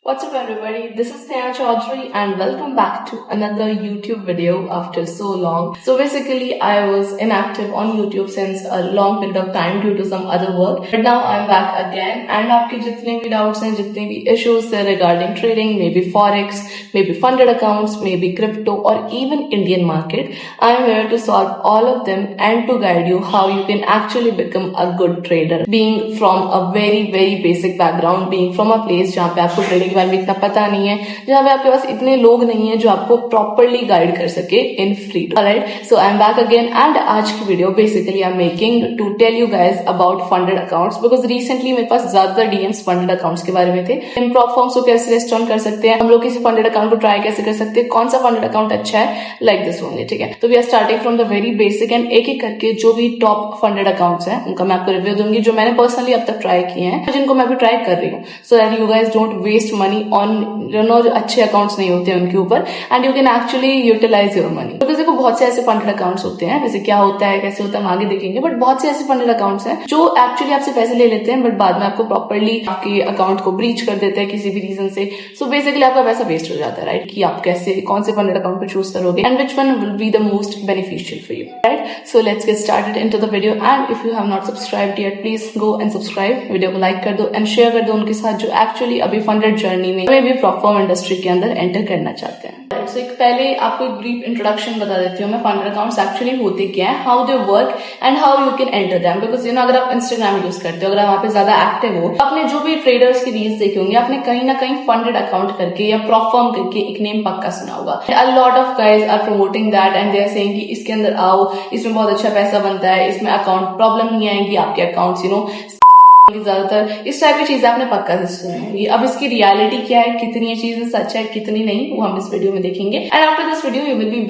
What's up everybody, this is Sneha Chaudhary and welcome back to another YouTube video after so long. So basically I was inactive on YouTube since a long period of time due to some other work. But now I'm back again and आपके जितने भी doubts हैं, जितने भी issues हैं regarding trading, maybe forex, maybe funded accounts, maybe crypto or even Indian market, I am here to solve all of them and to guide you how you can actually become a good trader. Being from a very basic background, being from a place जहाँ पे आपको trading के बारे में इतना पता नहीं है, जहाँ पे आपके पास इतने लोग नहीं है जो आपको प्रॉपरली गाइड कर सके in free. Alright, so I am back again and आज की video basically I am making to tell you guys about funded accounts because recently मेरे पास ज्यादातर डीएम्स फंडेड अकाउंट्स के बारे में थे। इन प्रॉप फॉर्म्स को कैसे रेजिस्टर ऑन कर सकते हैं, हम लोग किसी फंडेड अकाउंट को ट्राई कैसे कर सकते हैं, कौन सा फंडेड अकाउंट अच्छा है, लाइक दिस ओनली। ठीक है, तो we are starting from the very basic and एक एक करके जो भी टॉप फंडेड अकाउंट्स हैं उनका मैं आपको रिव्यू दूंगी जो मैंने पर्सनली अब तक ट्राई किए हैं, जिनको मैं भी ट्राई कर रही हूँ, so that you guys don't waste money on जो अच्छे अकाउंट्स नहीं होते हैं उनके ऊपर and you can actually utilise your money. Because देखो बहुत से ऐसे फंडेड अकाउंट्स होते हैं, वैसे क्या होता है कैसे होता है हम आगे देखेंगे, बट बहुत से ऐसे फंडेड अकाउंट्स हैं जो एक्चुअली आपसे पैसे ले लेते हैं बट बाद में आपको प्रॉपर्ली आपके अकाउंट को ब्रीच कर देते हैं किसी भी रीजन से। सो बेसिकली आपका पैसा वेस्ट हो जाता है, राइट, कि आप कैसे कौन से फंडेड अकाउंट को चूज करोगे and which one will be the most beneficial for you, right. So let's get started into the video and if you have not subscribed yet please go and subscribe, video को like कर दो and share कर दो उनके साथ जो actually अभी funded journey में भी प्रॉप फॉर्म इंडस्ट्री के अंदर एंटर करना चाहते हैं। So, एक पहले आपको एक ब्रीफ इंट्रोडक्शन बता देती हूँ मैं फंडेड अकाउंट्स एक्चुअली होते क्या है, how they work and how you can enter them. Because अगर आप इंस्टाग्राम यूज करते हो, अगर आप वहाँ पे ज्यादा एक्टिव हो, आपने जो भी ट्रेडर्स की रील्स देखे होंगे आपने कहीं ना कहीं फंडेड अकाउंट करके या प्रॉप फॉर्म करके एक नेम पक्का सुना होगा। A lot of guys are promoting that and they are saying कि इसके अंदर आओ, इसमें बहुत अच्छा पैसा बनता है, इसमें अकाउंट प्रॉब्लम नहीं आएगी, आपके अकाउंट्स ज्यादातर इस टाइप की चीजें आपने पक्का से सुनी होंगी। अब इसकी रियलिटी क्या है, कितनी ये चीजें सच है कितनी नहीं, वो हम इस वीडियो में देखेंगे and after this video you will be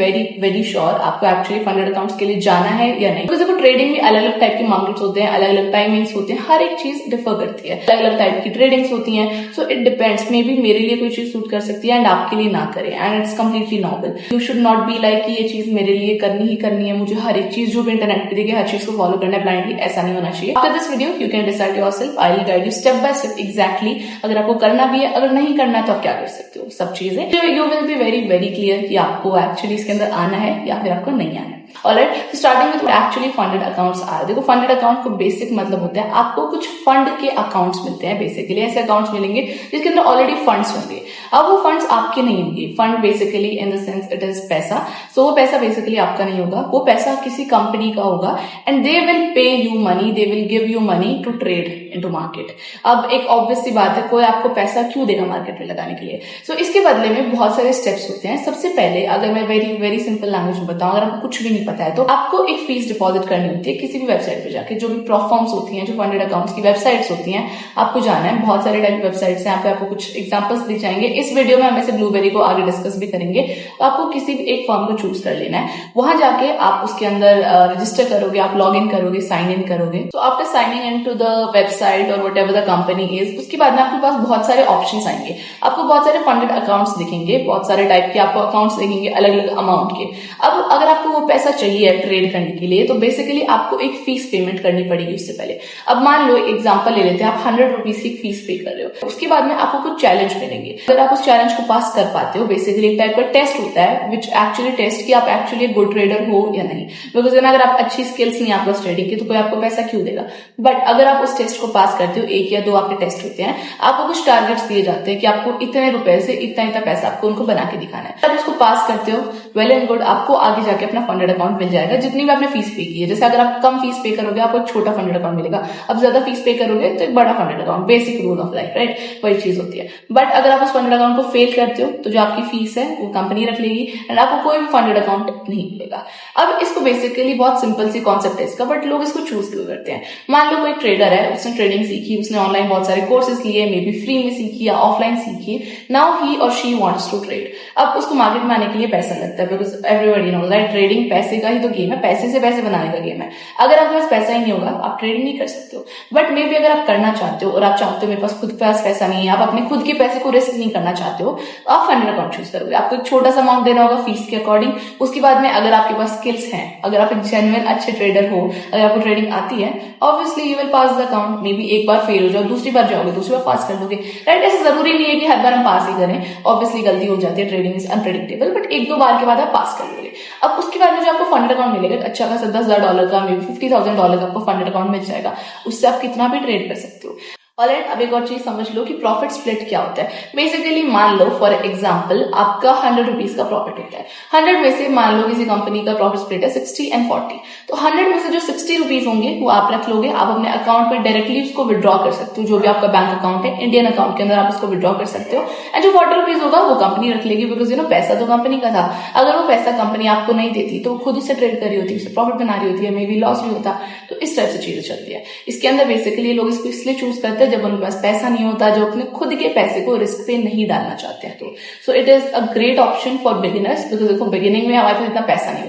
very sure आपको एक्चुअली फंडेड अकाउंट्स के लिए जाना है या नहीं। बिकॉज देखो ट्रेडिंग में अलग अलग टाइप के मार्केट्स होते हैं, अलग अलग टाइमिंग्स होते हैं, हर एक चीज डिफर करती है, अलग अलग टाइप की ट्रेडिंग्स होती है। So it depends, may be मेरे लिए कोई चीज सूट कर सकती है एंड आपके लिए ना करे and it's completely normal. You should not be like कि ये चीज मेरे लिए करनी ही करनी है, मुझे हर एक चीज जो भी इंटरनेट पे देखिए हर चीज को फॉलो करना है ब्लाइंडली, ऐसा नहीं होना चाहिए। After this video you can decide yourself, I will guide you step by step exactly अगर आपको करना भी है, अगर नहीं करना है तो आप क्या कर सकते हो, सब चीजें you will be very clear कि आपको एक्चुअली इसके अंदर आना है या फिर आपको नहीं आना है। ऑलराइट, तो स्टार्टिंग में एक्चुअली फंडेड अकाउंट्स आ रहे हैं। देखो फंडेड अकाउंट को बेसिक मतलब होता है आपको कुछ फंड के अकाउंट्स मिलते हैं, बेसिकली ऐसे अकाउंट्स मिलेंगे जिसके अंदर ऑलरेडी फंड्स होंगे। अब वो फंड्स आपके नहीं होंगे, fund basically in the sense it is पैसा, सो वो पैसा बेसिकली आपका नहीं होगा, वो पैसा किसी कंपनी का होगा and they will pay you money, they will give you money to trade into market. अब एक ऑब्वियस सी बात है, कोई आपको पैसा क्यों देगा मार्केट में लगाने के लिए, सो इसके बदले में बहुत सारे स्टेप्स होते हैं। सबसे पहले अगर मैं वेरी सिंपल लैंग्वेज में बताऊं, अगर आपको कुछ भी नहीं पता है तो आपको एक फीस डिपॉजिट करनी होती है किसी भी वेबसाइट पे जाके, जो भी प्रॉप फॉर्म्स होती हैं, जो फंडेड अकाउंट्स की वेबसाइट्स होती हैं, आपको जाना है। बहुत सारे टाइप की वेबसाइट्स हैं, यहाँ पे आपको कुछ एग्जांपल्स दी जाएंगे इस वीडियो में, हम ऐसे ब्लूबेरी को आगे डिस्कस भी करेंगे। तो आपको किसी भी एक फॉर्म को चूज कर लेना है, वहां जाके आप उसके अंदर रजिस्टर करोगे, आप लॉग इन करोगे, साइन इन करोगे। तो after signing in to the website और whatever the company is, उसके बाद में आपके पास बहुत सारे ऑप्शन आएंगे, आपको बहुत सारे फंडेड अकाउंट्स दिखेंगे, बहुत सारे टाइप के आपको अकाउंट्स दिखेंगे अलग अलग अमाउंट के। अब अगर आपको वो पैसा चाहिए ट्रेड करने के लिए तो बेसिकली आपको एक फीस पेमेंट करनी पड़ेगी उससे पहले। अब मान लो एग्जांपल ले लेते हैं, आप 100 रुपीज की फीस पे कर रहे हो, उसके बाद में आपको कुछ चैलेंज मिलेंगे। अगर आप उस चैलेंज को पास कर पाते हो, बेसिकली एक टाइप का टेस्ट होता है विच एक्चुअली टेस्ट कि आप एक्चुअली गुड ट्रेडर हो या नहीं। बिकॉज अगर आप अच्छी स्किल्स नहीं आपको ट्रेडिंग की तो कोई आपको पैसा क्यों देगा। बट अगर आप उस टेस्ट को पास करते हो, एक या दो आपके टेस्ट होते हैं, आपको कुछ टारगेट्स दिए जाते हैं कि आपको इतने रुपए से इतना पैसा आपको उनको बना के दिखाना है। आप उसको पास करते हो, वेल एंड गुड, आपको आगे जाके अपना फंडेड अकाउंट मिल जाएगा जितनी भी आपने फीस पे की है। जैसे अगर आप कम फीस पे करोगे आपको एक छोटा फंडेड अकाउंट मिलेगा, अब ज्यादा फीस पे करोगे तो एक बड़ा funded account, basic rule of life, right, वही चीज होती है। बट अगर आप उस फंडेड अकाउंट को फेल करते हो तो जो आपकी फीस है वो कंपनी रख लेगी एंड आपको कोई भी फंडेड अकाउंट नहीं मिलेगा। अब इसको बेसिकली बहुत सिंपल सी कॉन्सेप्ट है इसका, बट लोग इसको चूज क्यों करते हैं। मान लो कोई ट्रेडर है, उसने ट्रेडिंग सीखी, उसने ऑनलाइन बहुत सारे कोर्सेज लिए, मे बी फ्री में सीखी या ऑफलाइन सीखी, नाउ ही और शी वांट्स टू ट्रेड। अब उसको मार्केट में आने के लिए पैसा लगता है, है, because everybody knows that trading पैसे का ही तो गेम है, पैसे से पैसे बनाने का गेम है। अगर आपके पास पैसा ही नहीं होगा आप ट्रेडिंग नहीं कर सकते हो। बट मे बी अगर आप करना चाहते हो और आप चाहते हो मेरे पास खुद के पास पैसा नहीं है, आप अपने खुद के पैसे को रिस्क नहीं करना चाहते हो, तो आप फंडेड अकाउंट चूज करोगे। आपको एक छोटा सा अमाउंट देना होगा फीस के अकॉर्डिंग। उसके बाद में अगर आपके पास स्किल्स हैं, अगर आप एक जेन्युइन अच्छे ट्रेडर हो, अगर आपको ट्रेडिंग आती है, obviously you will pass the account. May be एक बार फेल हो जाओ, दूसरी बार जाओगे, दूसरी बार पास कर लोगे, राइट। ऐसा जरूरी नहीं है कि हर बार हम पास ही करें, ऑब्वियसली गलती हो जाती है, ट्रेडिंग इज अनप्रेडिक्टेबल, बट एक दो बार के बाद आप पास कर लोगे। अब उसके बाद में जो आपको फंडेड अकाउंट मिलेगा, अच्छा खासा $10,000 का, मे बी $50,000 का आपको फंडेड अकाउंट मिल जाएगा, उससे आप कितना भी ट्रेड कर सकते हो। ऑलराइट, अब एक और चीज समझ लो कि प्रॉफिट स्प्लिट क्या होता है। बेसिकली मान लो फॉर एग्जांपल आपका 100 रुपीज का प्रॉफिट होता है, 100 में से मान लो किसी कंपनी का प्रॉफिट स्प्लिट है 60 and 40, तो 100 में से जो 60 रुपीज होंगे वो आप रख लोगे, आप अपने अकाउंट में डायरेक्टली उसको विड्रॉ कर सकते हो, जो भी आपका बैंक अकाउंट है इंडियन अकाउंट के अंदर आप उसको विड्रॉ कर सकते हो। एंड जो 40 रुपीज होगा वो कंपनी रख लेगी, बिकॉज पैसा तो कंपनी का था। अगर वो पैसा कंपनी आपको नहीं देती तो खुद उससे ट्रेड कर रही होती, उससे प्रॉफिट बना रही होती है, मे बी लॉस भी होता। तो इस टाइप से चीजें चलती है। इसके अंदर बेसिकली लोग इसको इसलिए चूज करते हैं जब उनके पास पैसा नहीं होता, जो अपने खुद के पैसे को रिस्क पे नहीं डालना चाहते हैं। तो सो it is a great option for beginners, because देखो बिगिनिंग में हमारे पास इतना पैसा नहीं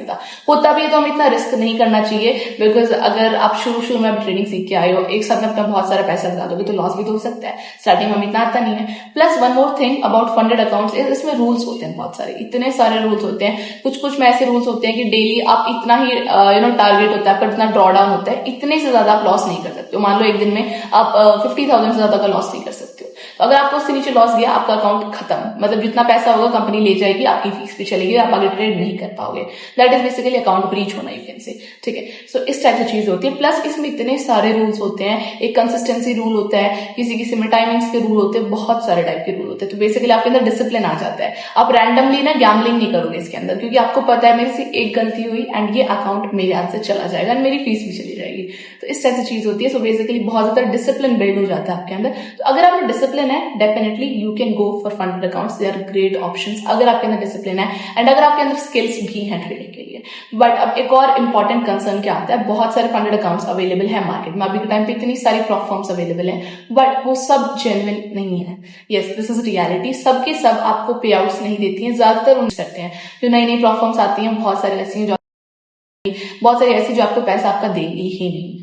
होता भी है तो हमें इतना रिस्क नहीं करना चाहिए, बिकॉज अगर आप शुरू में ट्रेडिंग सीख के आए हो, एक साथ में अपना बहुत सारा पैसा लगा दोगे तो लॉस भी तो हो सकता है, स्टार्टिंग में हमें इतना आता नहीं है। Plus one more thing about funded accounts, इसमें रूल्स होते हैं बहुत सारे, इतने सारे रूल्स होते हैं। कुछ में ऐसे रूल्स होते हैं कि डेली आप इतना ही टारगेट होता है, आपका इतना ड्रॉ डाउन होता है, इतने से ज्यादा आप लॉस नहीं कर सकते हो। मान लो एक दिन में आप 50,000 से ज्यादा का लॉस नहीं कर सकते हो, तो अगर आपको उससे नीचे लॉस गया आपका अकाउंट खत्म, मतलब जितना पैसा होगा कंपनी ले जाएगी, आपकी फीस भी चलेगी, आप आगे ट्रेड नहीं कर पाओगे। That is basically account breach होना, यू कैन से, ठीक है। सो इस टाइप की चीज होती है। प्लस इसमें इतने सारे रूल्स होते हैं, एक कंसिस्टेंसी रूल होता है, किसी में टाइमिंग्स के रूल होते हैं, बहुत सारे टाइप के रूल होते हैं। तो बेसिकली आपके अंदर डिसिप्लिन आ जाता है, आप रैंडमली ना गैम्बलिंग नहीं करोगे इसके अंदर, क्योंकि आपको पता है मेरे से एक गलती हुई एंड ये अकाउंट मेरे हाथ से चला जाएगा एंड मेरी फीस भी चली जाएगी। तो इस टाइप से चीज होती है। सो बेसिकली बहुत ज्यादा डिसिप्लिन बिल्ड हो जाता है आपके अंदर। तो अगर आप में डिसिप्लिन है, definitely you can go for funded accounts, they are great options अगर आपके अंदर डिसिप्लिन है एंड अगर आपके अंदर स्किल्स भी हैं ट्रेडिंग के लिए। बट अब एक और इंपॉर्टेंट कंसर्न क्या आता है, बहुत सारे फंडेड अकाउंट्स अवेलेबल है मार्केट में, अभी के टाइम पे इतनी सारी प्लेटफॉर्म्स अवेलेबल हैं, बट वो सब जेन्युइन नहीं है। यस, दिस इज रियलिटी, सबके सब आपको पे आउट्स नहीं देती हैं, ज्यादातर उन करते हैं। जो नई नई प्लेटफॉर्म्स आती हैं बहुत सारी ऐसी हैं जो आपको पैसा आपका देगी ही नहीं।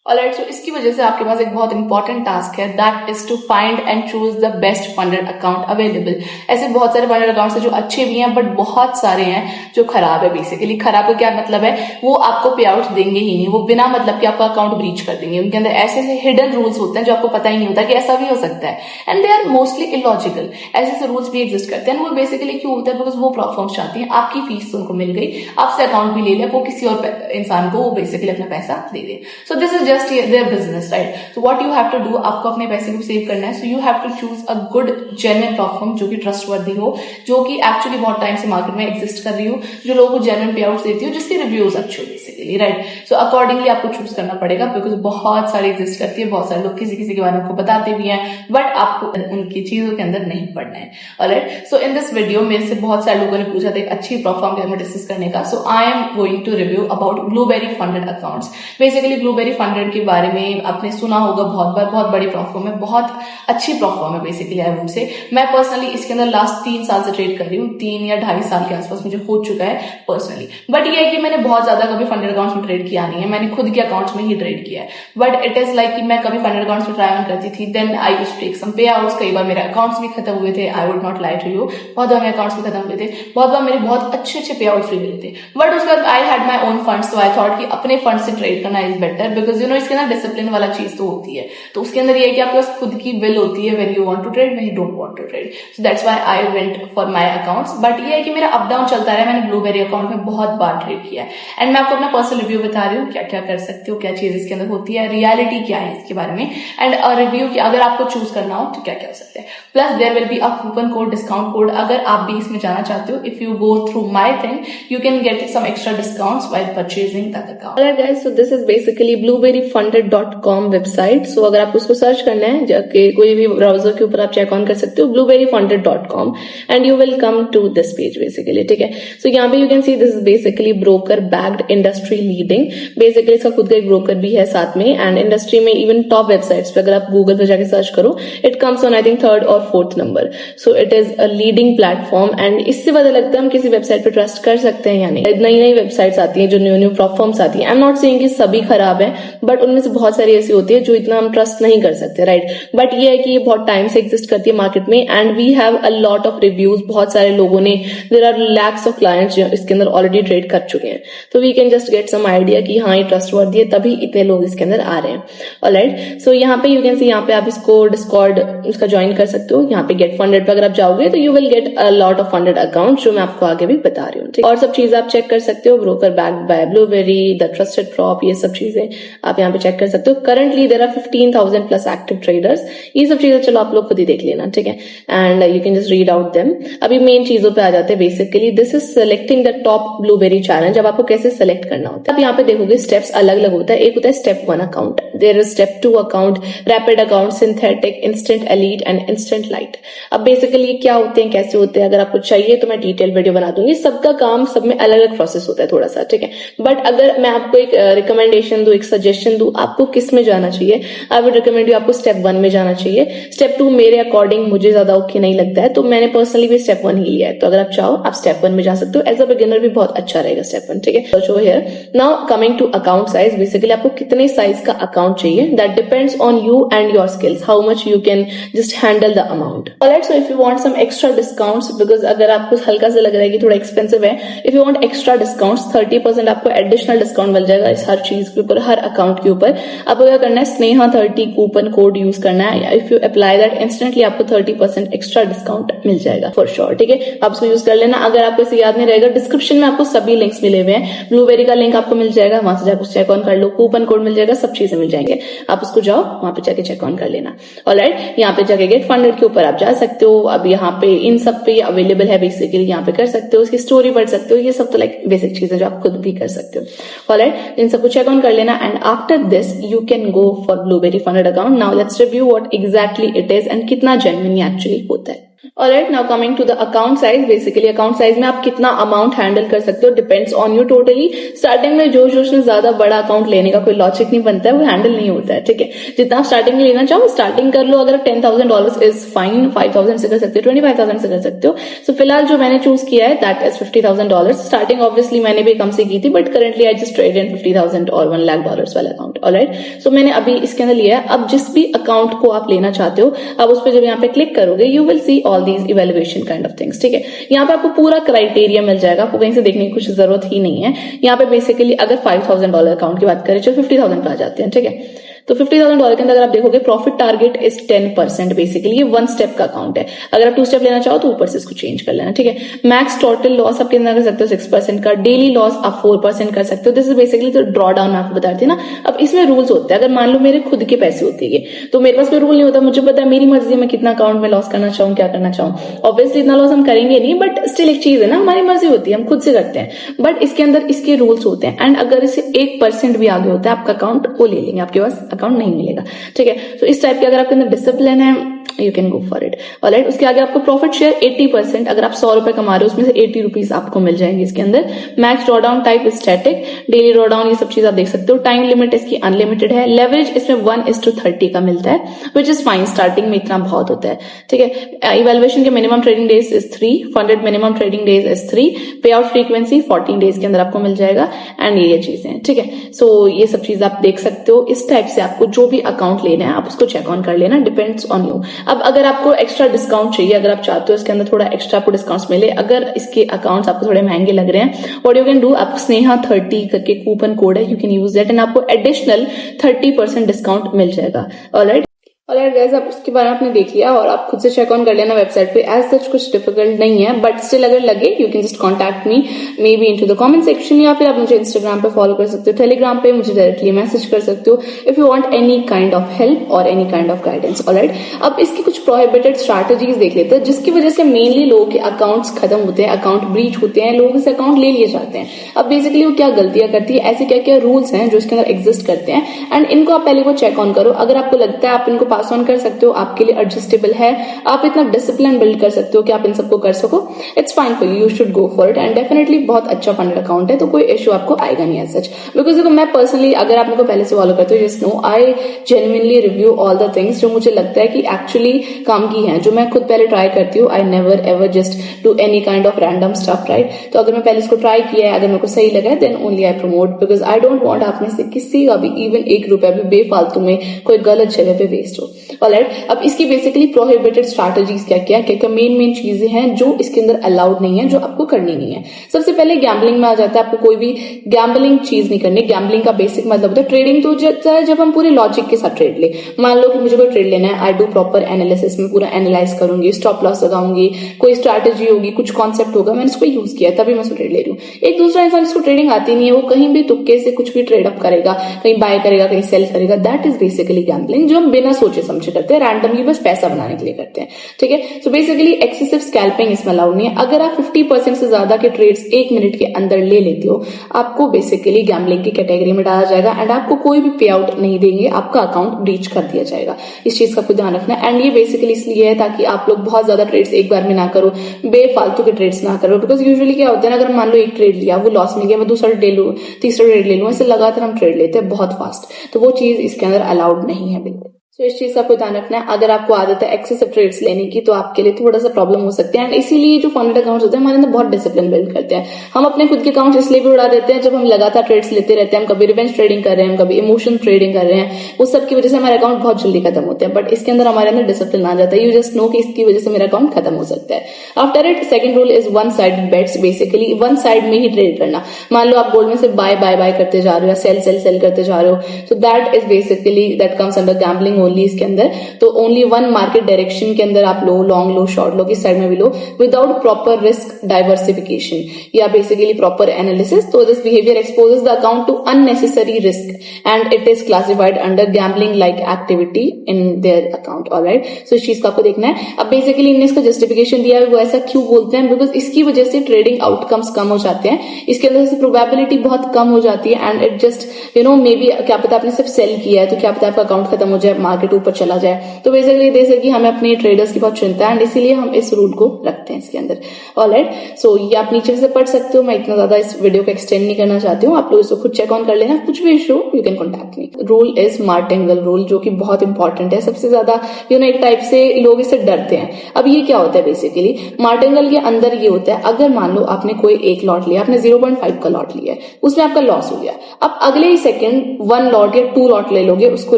ऑलराइट, सो इसकी वजह से आपके पास एक बहुत इंपॉर्टेंट टास्क है, that is to find and choose the best funded account available. ऐसे बहुत सारे फंडेड अकाउंट्स हैं जो अच्छे भी हैं, बट बहुत सारे हैं जो खराब है। बेसिकली खराब का क्या मतलब है, वो आपको पे आउट देंगे ही नहीं, वो बिना मतलब कि आपका अकाउंट ब्रीच कर देंगे। उनके अंदर ऐसे हिडन रूल्स होते हैं जो आपको पता ही नहीं होता कि ऐसा भी हो सकता है, and they are mostly illogical. ऐसे रूल्स भी एग्जिस्ट करते हैं। वो बेसिकली क्यों होता है, बिकॉज वो प्लेटफॉर्म्स चाहती हैं आपकी फीस उनको मिल गई, आपसे अकाउंट भी ले लिया, वो किसी और इंसान को वो बेसिकली अपना पैसा दे दे। So this is just their business, right. So what you have to do, आपको अपने पैसे को सेव करना है। So you have to choose a good genuine platform जो कि ट्रस्टवर्दी हो, जो कि एक्चुअली बहुत टाइम से मार्केट में एग्जिस्ट कर रही हो, जो लोगों को जेन्युइन पे आउट देती हो, जिसके रिव्यूज अच्छे हो बेसिकली, राइट। सो अकॉर्डिंगली आपको चूज करना पड़ेगा, बिकॉज बहुत सारी एग्जिस्ट करती है, बहुत सारे लोग किसी के बारे में आपको बताते भी हैं, बट आपको उनकी चीजों के अंदर नहीं पड़ना है। Alright, so in this video मेरे से बहुत सारे लोगों ने पूछा था एक अच्छी प्लेटफॉर्म के बारे में डिस्कस करने का। So I am going to review about Blueberry Funded accounts. Basically Blueberry Funded के बारे में आपने सुना होगा बहुत बार, बहुत बड़ी प्लेटफॉर्म है, बहुत अच्छी प्लेटफॉर्म है बेसिकली आई वुड से। मैं पर्सनली इसके अंदर लास्ट 3 साल से ट्रेड कर रही हूँ, 3 या 2.5 साल के आसपास मुझे हो चुका है पर्सनली। बट ये है कि मैंने बहुत ज्यादा कभी फंडेड अकाउंट्स में ट्रेड किया नहीं है, मैंने खुद के अकाउंट्स में ही ट्रेड किया है। बट इट इज लाइक कि मैं कभी फंडेड अकाउंट्स में ट्राई ऑन करती थी, then I used to take some payouts. कई बार मेरे अकाउंट्स भी खत्म हुए थे, I would not lie to you, बहुत बार मेरे अकाउंट्स भी खत्म हुए थे, बहुत बार मेरे बहुत अच्छे पे आउट्स भी मिले थे। बट उसके बाद I had my own funds, तो आई थॉट कि अपने फंड से ट्रेड करना इज बेटर, बिकॉज इसके अंदर डिसिप्लिन वाला चीज तो होती है। तो उसके अंदर ये है कि आपके पास खुद की विल होती है when you want to trade, when you don't want to trade. So that's why I went for my accounts. But ये है कि मेरा अप डाउन चलता रहा है, मैंने ब्लूबेरी अकाउंट में बहुत बार ट्रेड किया है, एंड मैं आपको अपना पर्सनल रिव्यू बता रही हूँ, क्या क्या कर सकते हो, क्या चीज इसके अंदर होती है, रियलिटी क्या है इसके बारे में, एंड रिव्यू कि अगर आपको चूज करना हो तो क्या क्या हो सकता है। Plus there will be a coupon code, discount code, अगर आप भी इसमें जाना चाहते हो, if you go through my thing you can get some extra discounts while purchasing that account. Alright guys, so this is basically Blueberry blueberryfunded.com website. सो अगर आप उसको सर्च करना है जाके कोई भी ब्राउजर के ऊपर आप चेक ऑन कर सकते हो blueberryfunded.com and you will come to this page basically, ठीक है। सो यहाँ पे you can see this is basically broker backed industry leading, basically इसका खुद का एक ब्रोकर भी है साथ में, एंड इंडस्ट्री में इवन टॉप वेबसाइट्स पे अगर आप गूगल पे जाके सर्च करो it comes on I think 3rd और 4th number. So it is a leading platform and इससे पता लगता है हम किसी वेबसाइट पे ट्रस्ट कर सकते हैं या नहीं। नई नई वेबसाइट्स आती हैं जो न्यू प्लेटफॉर्म्स आती है, आई एम नॉट सेइंग कि सभी खराब है, बट उनमें से बहुत सारी ऐसी होती है जो इतना हम ट्रस्ट नहीं कर सकते, राइट। बट ये है कि ये बहुत टाइम से एग्जिस्ट करती है मार्केट में and we have a lot of reviews, बहुत सारे लोगों ने, there are lakhs of clients जो इसके अंदर ऑलरेडी ट्रेड कर चुके हैं, तो we can just get some idea कि हाँ ये ट्रस्टवर्दी है, तभी इतने लोग इसके अंदर आ रहे हैं। ऑलराइट, सो यहाँ पे यू कैन सी, यहाँ पे आप इसको डिस्कॉर्ड इसका ज्वाइन कर सकते हो। यहाँ पे गेट फंडेड पे अगर आप जाओगे तो you will get a lot of funded account, जो मैं आपको आगे भी बता रही हूँ, ठीक। और सब चीजें आप चेक कर सकते हो, broker backed by blueberry, the trusted prop, ये सब चीजें आप यहाँ पे चेक कर सकते हो। Currently there are 15,000 plus active traders, ये सब चीजें चलो आप लोग खुद ही देख लेना, ठीक है, and you can just read out them. अभी मेन चीजों पे आ जाते हैं। Basically this is selecting the top blueberry challenge. अब आपको कैसे सेलेक्ट करना होता है, अब यहाँ पे देखोगे स्टेप्स अलग अलग होता है। एक होता है step 1 account, there is step 2 account, rapid account, synthetic, instant elite and instant lite. अब बेसिकली क्या होते हैं, कैसे होते हैं, अगर आपको चाहिए तो मैं डिटेल वीडियो बना दूंगी। सबका काम सब में अलग अलग प्रोसेस होता है थोड़ा सा, ठीक है। बट अगर मैं आपको एक रिकमेंडेशन दूं, एक सजेशन दूं, आपको किस में जाना चाहिए, आई वुड रिकमेंड यू आपको स्टेप 1 में जाना चाहिए। स्टेप 2 मेरे अकॉर्डिंग मुझे ज्यादा ओके नहीं लगता है, तो मैंने पर्सनली भी स्टेप 1 ही लिया है। तो अगर आप चाहो आप स्टेप 1 में जा सकते हो, एज अ बिगिनर भी बहुत अच्छा रहेगा स्टेप 1, ठीक है। So here now coming to account size, basically आपको कितने साइज का अकाउंट चाहिए, that depends on you and your skills, how much you can just handle the amount. Alright, so if you want some extra discounts, because अगर आपको हल्का सा लग रहा है कि थोड़ा एक्सपेंसिव है, if you want extra discounts 30% आपको एडिशनल डिस्काउंट मिल जाएगा इस हर चीज के ऊपर, हर अकाउंट के ऊपर। आपको क्या करना है, स्नेहा 30 कूपन कोड यूज करना है। If you apply that instantly आपको 30% एक्स्ट्रा डिस्काउंट मिल जाएगा फॉर श्योर, ठीक है। आप उसको यूज कर लेना। अगर आपको इसे याद नहीं रहेगा, डिस्क्रिप्शन में आपको सभी लिंक्स मिले हुए हैं। ब्लूबेरी का लिंक आपको मिल जाएगा, वहां से जाकर चेक ऑन कर लो, कूपन कोड मिल जाएगा, सब चीजें मिल जाएंगे, आप उसको जाओ वहां पे जाके चेक ऑन कर लेना। ऑलराइट, यहाँ पे जाके गेट फंडेड के ऊपर आप जा सकते हो। अब यहाँ पे इन सब पे अवेलेबल है, बेसिकली यहाँ पे कर सकते हो, उसकी स्टोरी पढ़ सकते हो, ये सब तो लाइक बेसिक चीजें जो आप खुद भी कर सकते हो। ऑलराइट, इन सबको चेक ऑन कर लेना and after this you can go for Blueberry funded account. Now let's review what exactly it is and कितना जेन्युइन एक्चुअली होता है। Alright, now coming to the account size, basically account size में आप कितना amount handle कर सकते हो, depends on you totally. Starting में जोश में ज्यादा बड़ा अकाउंट लेने का कोई लॉजिक नहीं बनता है, वो हैंडल नहीं होता है, ठीक है। जितना आप स्टार्टिंग में लेना चाहो स्टार्टिंग कर लो। अगर $10,000 इज फाइन, 5,000 से कर सकते हो, 25,000 से कर सकते हो। सो फिलहाल जो मैंने चूज किया है दैट इज $50,000। स्टार्टिंग ऑब्वियसली मैंने भी कम से की थी, but currently I just trade in $50,000 और $1 लाख वाला अकाउंट। ऑलराइट, सो मैंने अभी इसके अंदर लिया है। अब जिस भी अकाउंट को आप लेना चाहते हो, अब उस पर जब यहाँ पे क्लिक करोगे you will see all these evaluation kind of things, ठीक है। यहाँ पे आपको पूरा क्राइटेरिया मिल जाएगा, आपको कहीं से देखने की कुछ जरूरत ही नहीं है। यहाँ पे बेसिकली अगर $5,000 अकाउंट की बात करें, चलो 50,000 पे आ जाते हैं, ठीक है। तो $50,000 के अंदर अगर आप देखोगे प्रॉफिट टारगेट इज 10%, बेसिकली ये 1 स्टेप का अकाउंट है। अगर आप 2 स्टेप लेना चाहो तो ऊपर से इसको चेंज कर लेना, ठीक है। मैक्स टोटल लॉस आप कितना कर सकते हो, 6% का। डेली लॉस आप 4% कर सकते हो। दिस इज बेसिकली तो ड्रॉ डाउन मैं आपको बता रही थी ना। अब इसमें रूल्स होते हैं, अगर मान लो मेरे खुद के पैसे होते हैं तो मेरे पास कोई रूल नहीं होता, मुझे पता है मेरी मर्जी में कितना अकाउंट में लॉस करना चाहूँ, क्या करना चाहूँ। ऑब्वियसली इतना लॉस हम करेंगे नहीं, बट स्टिल एक चीज है ना, हमारी मर्जी होती है, हम खुद से करते हैं, बट इसके अंदर इसके रूल्स होते हैं। एंड अगर इसे 1% भी आगे होता है आपका अकाउंट वो ले लेंगे, आपके पास अकाउंट नहीं मिलेगा, ठीक है। तो इस टाइप के अगर आपके अंदर डिसिप्लिन है you can go for it. Alright, उसके आगे आपको प्रॉफिट शेयर 80%, अगर आप 100 रुपए कमा रहे हो उसमें से 80 रुपीज आपको मिल जाएंगे इसके अंदर। Max draw down type static, daily draw down, ये सब चीज आप देख सकते हो। टाइम लिमिट इसकी अनलिमिटेड है। लेवरेज इसमें 1:30 का मिलता है, विच इज फाइन, स्टार्टिंग में इतना बहुत होता है, ठीक है। इवेल्युएशन के minimum trading days is 3, funded minimum trading days is 3, पे आउट फ्रीक्वेंसी 14 डेज के अंदर आपको मिल जाएगा, एंड ये चीजें, ठीक है। सो ये सब चीज आप देख सकते हो। इस टाइप से आपको जो भी अकाउंट लेना है आप उसको चेक ऑन कर लेना, डिपेंड्स ऑन यू। अब अगर आपको एक्स्ट्रा डिस्काउंट चाहिए, अगर आप चाहते हो इसके अंदर थोड़ा एक्स्ट्रा आपको डिस्काउंट्स मिले, अगर इसके अकाउंट्स आपको थोड़े महंगे लग रहे हैं, व्हाट यू कैन डू, आपको स्नेहा 30 करके कूपन कोड है, you can use that and आपको एडिशनल 30% डिस्काउंट मिल जाएगा। ऑलराइट, ऑलराइट गाइस, आप इसके बारे में आपने देख लिया और आप खुद से चेक ऑन कर लेना वेबसाइट पे। एज सच कुछ डिफिकल्ट नहीं है, बट स्टिल अगर लगे you can just contact me may be into the comment section, या फिर आप मुझे इंस्टाग्राम पे फॉलो कर सकते हो, टेलीग्राम पे मुझे डायरेक्टली मैसेज कर सकते हो if you want any kind of help और any kind of guidance. Alright, अब इसकी कुछ प्रोहिबिटेड स्ट्रैटेजीज देख लेते हैं जिसकी वजह से मेनली लोगों के अकाउंट्स खत्म होते हैं, अकाउंट ब्रीच होते हैं, लोगों से अकाउंट ले लिए जाते हैं। अब बेसिकली वो क्या गलतियां करती है, ऐसे क्या क्या रूल्स हैं जो इसके अंदर एग्जिस्ट करते हैं, एंड इनको आप पहले को चेक ऑन करो। अगर आपको लगता है आप इनको पास ऑन कर सकते हो, आपके लिए एडजस्टेबल है, आप इतना डिसिप्लिन बिल्ड कर सकते हो कि आप इन सबको कर सको, it's fine for you should go for it. And definitely बहुत अच्छा फंडेड अकाउंट है, तो कोई इश्यू आपको आएगा नहीं एज सच। बिकॉज देखो, मैं पर्सनली, अगर आप मेरे को पहले से फॉलो करते हो, just know I genuinely review all the things जो मुझे लगता है कि एक्चुअली काम की है, जो मैं खुद पहले ट्राई करती हूँ। I never ever just do any kind of random stuff, right. तो अगर मैं पहले इसको ट्राई किया है, अगर मेरे को सही लगा है, then only I promote, because I don't want आप में से किसी का भी इवन 1 रुपया भी बेफालतू में कोई गलत जगह पे वेस्ट हो। ऑलराइट, अब इसकी बेसिकली प्रोहिबिटेड स्ट्रैटेजीज क्या क्या मेन चीजें हैं जो इसके अंदर अलाउड नहीं है, जो आपको करनी नहीं है। सबसे पहले गैम्बलिंग में आ जाता है, आपको कोई भी गैम्बलिंग चीज नहीं करनी। गैम्बलिंग का बेसिक मतलब होता है ट्रेडिंग, तो जाता है जब हम पूरे लॉजिक के साथ ट्रेड ले। मान लो कि मुझे कोई ट्रेड लेना है, आई डू प्रॉपर एनालिसिस, में पूरा एनालाइज करूंगी, स्टॉप लॉस लगाऊंगी, कोई स्ट्रैटेजी होगी, कुछ कॉन्सेप्ट होगा, मैंने इसको यूज किया तभी मैं उसको ट्रेड ले रही हूँ। एक दूसरा इंसान इसको ट्रेडिंग आती नहीं है, वो कहीं भी तुक्के से कुछ भी ट्रेड अप करेगा, कहीं बाय करेगा, कहीं सेल करेगा। दैट इज बेसिकली गैम्बलिंग, जो हम बिना सोचे समझे करते हैं, रैंडमली बस पैसा बनाने के लिए करते हैं, ठीक है। सो बेसिकली एक्सेसिव स्कैल्पिंग इसमें अलाउड नहीं है। अगर आप 50% से ज्यादा के ट्रेड्स 1 मिनट के अंदर ले लेते हो, आपको बेसिकली गैम्बलिंग की कैटेगरी में डाला जाएगा एंड आपको कोई भी पे आउट नहीं देंगे, आपका अकाउंट ब्रीच कर दिया जाएगा। इस चीज का आपको ध्यान रखना है। एंड ये बेसिकली इसलिए है ताकि आप लोग बहुत ज्यादा ट्रेड्स एक बार में ना करो, बेफालतू के ट्रेड्स ना करो। बिकॉज यूजुअली क्या होता है ना, अगर मान लो एक ट्रेड लिया, वो लॉस में गया, मैं दूसरा ले लूं, तीसरा ट्रेड ले लूं, ऐसे लगातार हम ट्रेड लेते हैं बहुत फास्ट, तो वो चीज इसके अंदर अलाउड नहीं है बिल्कुल। तो इस चीज का आपको ध्यान रखना है। अगर आपको आदत है एक्सेसिव ट्रेड्स लेने की, तो आपके लिए थोड़ा सा प्रॉब्लम हो सकती है। एंड इसीलिए जो फंडेड अकाउंट्स होते हैं हमारे अंदर बहुत डिसिप्लिन बिल्ड करते हैं। हम अपने खुद के अकाउंट्स इसलिए भी उड़ा देते हैं, जब हम लगातार ट्रेड्स लेते रहते हैं, हम कभी रिवेंज ट्रेडिंग कर रहे हैं, कभी इमोशन ट्रेडिंग कर रहे हैं, उस सब की वजह से हमारे अकाउंट बहुत जल्दी खत्म होते हैं। बट इसके अंदर हमारे अंदर डिसिप्लिन आ जाता है। यू जस्ट नो कि इसकी वजह से मेरा अकाउंट खत्म हो सकता है। After it, second rule is one sided bets. Basically one side में ही ट्रेड करना। मान लो आप गोल्ड में से बाय बाय बाय करते जा रहे हो या सेल सेल सेल करते जा रहे हो, so that is basically that comes under gambling only. इसके अंदर तो ओनली वन मार्केट डायरेक्शन के अंदर आप लो, लॉन्ग लो, शॉर्ट लो, किस साइड में भी लो, विदाउट प्रॉपर रिस्क डाइवर्सिफिकेशन या बेसिकली प्रॉपर एनालिसिस। तो this behaviour exposes the account to unnecessary risk and it is classified under gambling like activity in their account. Alright, so इस चीज का आपको देखना है। अब बेसिकली इन्होंने इसका जस्टिफिकेशन दिया है, वो ऐसा क्यों बोलते हैं, बिकॉज इसकी वजह से ट्रेडिंग आउटकम्स कम हो जाते हैं, इसके अंदर से प्रोबेबिलिटी बहुत कम हो जाती है and it just you know may be, क्या पता आपने सिर्फ सेल किया है तो क्या पता आपका अकाउंट खत्म हो जाए, मार्केट ऊपर चला जाए। तो बेसिकली जैसे कि हमें अपने ट्रेडर्स की बहुत चिंता है एंड इसीलिए हम इस रूल को रखते हैं इसके अंदर। ऑलराइट, सो ये आप नीचे से पढ़ सकते हो, मैं इतना ज्यादा इस वीडियो को एक्सटेंड नहीं करना चाहती हूँ, आप लोग इसको खुद चेक ऑन कर लेना। कुछ भी issue you can contact me. Rule is martingale rule, जो कि बहुत इंपॉर्टेंट है। सबसे ज्यादा यू नो एक टाइप से लोग इससे डरते हैं। अब ये क्या होता है, बेसिकली मार्टिंगल के अंदर ये होता है, अगर मान लो आपने कोई एक लॉट लिया, आपने 0.5 का लॉट लिया है, उसमें आपका लॉस हो गया, अब अगले ही सेकंड 1 लॉट या 2 लॉट ले लोगे उसको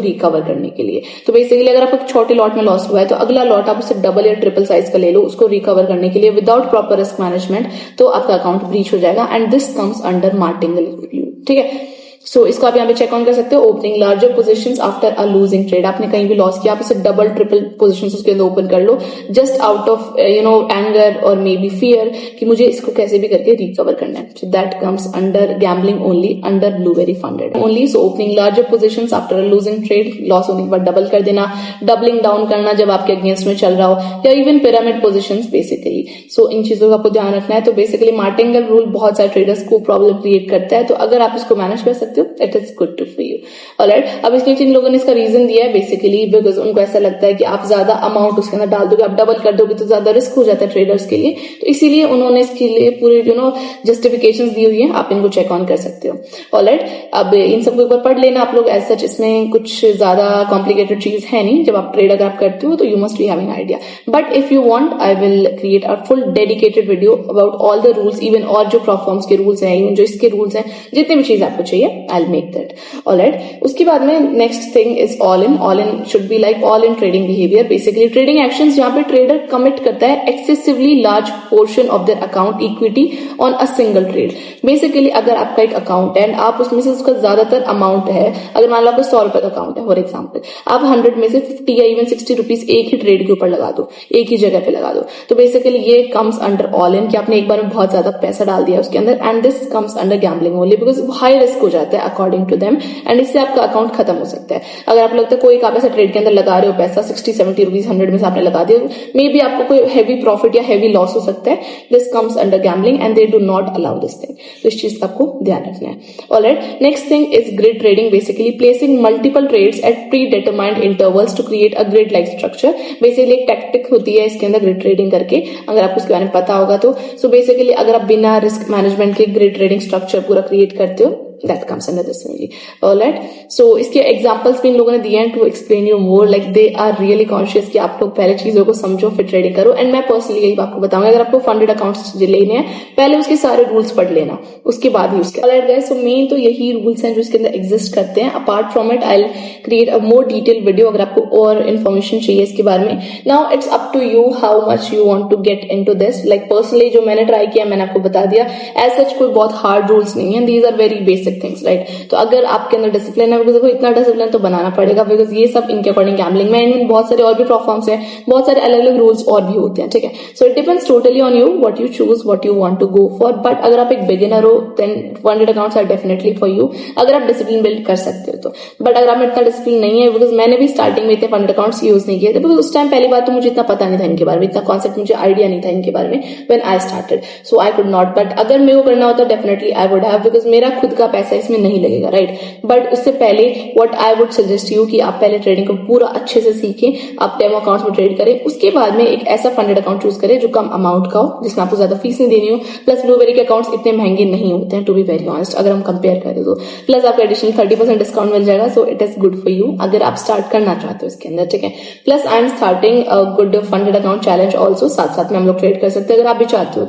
रिकवर करने के लिए। तो बेसिकली अगर आपको छोटे लॉट में लॉस हुआ है, तो अगला लॉट आप उससे डबल या ट्रिपल साइज का ले लो उसको रिकवर करने के लिए विदाउट प्रॉपर रिस्क मैनेजमेंट, तो आपका अकाउंट ब्रीच हो जाएगा and this comes under martingale rule, ठीक है। सो इसको आप यहाँ पे चेक ऑन कर सकते हो। Opening larger positions after a losing trade, आपने कहीं भी लॉस किया, आप इसे डबल ट्रिपल पोजीशंस उसके अंदर ओपन कर लो, just out of you know anger और मे बी फियर कि मुझे इसको कैसे भी करके रिकवर करना है। So that comes under gambling only, under blueberry funded only. So opening larger positions after a losing trade, loss होने के बाद डबल कर देना, डबलिंग डाउन करना जब आपके अगेंस्ट में चल रहा हो, या इवन पिरामिड पोजीशंस बेसिकली। सो इन चीजों का आपको ध्यान रखना है। तो बेसिकली मार्टिंगल रूल बहुत सारे ट्रेडर्स को प्रॉब्लम क्रिएट करता है, तो अगर आप इसको मैनेज कर सकते हो it is good to for you. Alright, अब इसके इन लोगों ने इसका रीजन दिया है बेसिकली बिकॉज उनको ऐसा लगता है कि आप ज्यादा अमाउंट उसके अंदर डाल दोगे, आप डबल कर दोगे तो ज्यादा रिस्क हो जाता है ट्रेडर्स के लिए, तो इसीलिए उन्होंने इसके लिए पूरे यू नो जस्टिफिकेशंस दी हुई है, आप इनको चेक ऑन कर सकते हो। ऑलराइट, अब इन सबको एक बार पढ़ लेना आप लोग। एज सच इसमें कुछ ज्यादा कॉम्प्लिकेटेड चीज है नहीं, जब आप ट्रेड अगर आप करते हो तो you must be having idea, but if you want I will create a full dedicated video about all the rules, even और जो प्रोफॉर्म्स के रूल्स हैं, इवन जो इसके रूल्स हैं, जितने भी चीज आपको चाहिए आई मेक दैट। ऑलराइट, उसके बाद में next thing is all in. All in should be like all in trading behaviour, basically trading actions जहां पे ट्रेडर कमिट करता है excessively large portion of their account equity on a single trade. Basically अगर आपका एक account है and आप उसमें से उसका ज्यादातर अमाउंट है, अगर मान लो आपका 100 रुपए का अकाउंट है फॉर एग्जाम्पल, आप 100 में से 50 या इवन 60 रुपीज एक ही ट्रेड के ऊपर लगा दो, एक ही जगह पे लगा दो, तो बेसिकली ये कम्स अंडर ऑल इन कि आपने एक बार में बहुत ज्यादा पैसा डाल दिया उसके अंदर, and this comes under gambling only because high risk हो जाता है अकॉर्डिंग टू देम, एंड इससे आपका अकाउंट खत्म हो सकता है। अगर आपको लगता है कोई आप ऐसा ट्रेड के अंदर लगा रहे हो पैसा 60-70 रुपीज 100 में से आपने लगा दिया, मे बी आपको कोई हैवी प्रॉफिट या हैवी लॉस हो सकता है, this comes under gambling and they do not allow this thing. तो इस चीज का आपको ध्यान रखना है। Alright, next thing is grid trading, basically placing multiple trades at predetermined intervals to create a grid like structure. Basically एक tactic होती है इसके अंदर ग्रिड ट्रेडिंग करके, अगर आपको उसके बारे में पता होगा तो। सो बेसिकली अगर आप बिना रिस्क मैनेजमेंट के ग्रिड ट्रेडिंग स्ट्रक्चर पूरा क्रिएट करते हो, that comes under this only. Alright, so इसके एग्जांपल्स भी इन लोगों ने दिए हैं to explain you more, like they are really conscious कि आप लोग पहले चीजों को समझो फिर ट्रेडिंग करो। एंड मैं पर्सनली यही आपको बताऊंगा, अगर आपको फंडेड अकाउंट्स लेने हैं पहले उसके सारे रूल्स पढ़ लेना, उसके बाद यूज करना। ऑलराइट गाइस, सो मेन तो यही रूल्स हैं जो इसके अंदर एग्जिस्ट करते हैं। Apart from it I will create a more detail video अगर आपको और इन्फॉर्मेशन चाहिए इसके बारे में। Now it's up to you how much you want to get into this. Like personally जो मैंने ट्राई किया मैंने आपको बता दिया, एज सच कोई बहुत हार्ड रूल्स नहीं है, these are very basic things, right. तो अगर आपके अंदर डिसिप्लिन है, बिकॉज इतना डिसिप्लिन तो बनाना पड़ेगा, बिकॉज ये सब इनके अकॉर्डिंग गैम्बलिंग में, इनमें बहुत सारे और भी प्लेटफॉर्म्स हैं, बहुत सारे अलग अलग रूल्स और भी होते हैं, ठीक है। So it depends totally on you what you choose, what you want to go for. But अगर आप एक बिगिनर हो then funded accounts are definitely for you, अगर आप डिसिप्लिन बिल्ड कर सकते हो तो। बट अगर आप में इतना डिसिप्लिन नहीं है, बिकॉज मैंने भी स्टार्टिंग में इतने फंडेड अकाउंट्स यूज नहीं किए थे, बिकॉज उस टाइम पहली बात तो मुझे इतना पता नहीं था इनके बारे में, इतना कॉन्सेप्ट मुझे आइडिया नहीं था इनके बारे में when I started, so I could not. But अगर मेरे को करना होता definitely I would have, because मेरा खुद का पैसा इसमें नहीं लगेगा, राइट। बट उससे पहले what I would suggest you कि आप पहले ट्रेडिंग को पूरा अच्छे से सीखें, आप डेमो अकाउंट्स में ट्रेड करें, उसके बाद में एक ऐसा फंडेड अकाउंट चूज करें जो कम अमाउंट का हो, जिसमें आपको ज्यादा फीस नहीं देनी हो। प्लस ब्लूबेरी के अकाउंट्स इतने महंगे नहीं होते हैं टू बी वेरी ऑनेस्ट, अगर हम कंपेयर करें तो। प्लस आपको एडिशनल 30% डिस्काउंट मिल जाएगा, सो it is good for you अगर आप स्टार्ट करना चाहते हो इसके अंदर, ठीक है। Plus I am starting a good funded account challenge also, साथ साथ में हम लोग ट्रेड कर सकते हैं अगर आप भी चाहते हो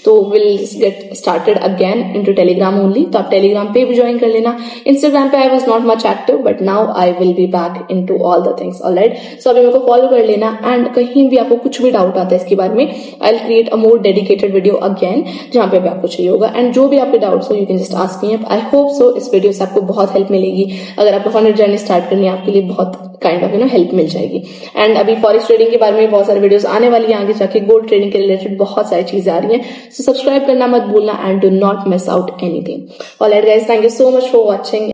तो will get started again into Telegram only, तो आप टेलीग्राम पे भी ज्वाइन कर लेना। इंस्टाग्राम पे I was not much active but now I will be back into all the things, alright. So अभी मेरे को फॉलो कर लेना, एंड कहीं भी आपको कुछ भी डाउट आता है इसके बारे में, आई will create a more dedicated video again जहां पे आपको चाहिए होगा, एंड जो भी आपके डाउट्स हो you can just ask me. I hope so इस वीडियो से आपको बहुत हेल्प मिलेगी, अगर आपको फंडेड जर्नी स्टार्ट करनी है आपके लिए बहुत काइंड ऑफ हेल्प मिल जाएगी। एंड अभी फॉरेक्स ट्रेडिंग के बारे में बहुत सारे वीडियोस आने वाली है आगे जाके, गोल्ड ट्रेडिंग के रिलेटेड बहुत सारी चीजें आ रही हैं, सो सब्सक्राइब करना मत भूलना and do not miss out anything. Alright guys, thank you so much for watching.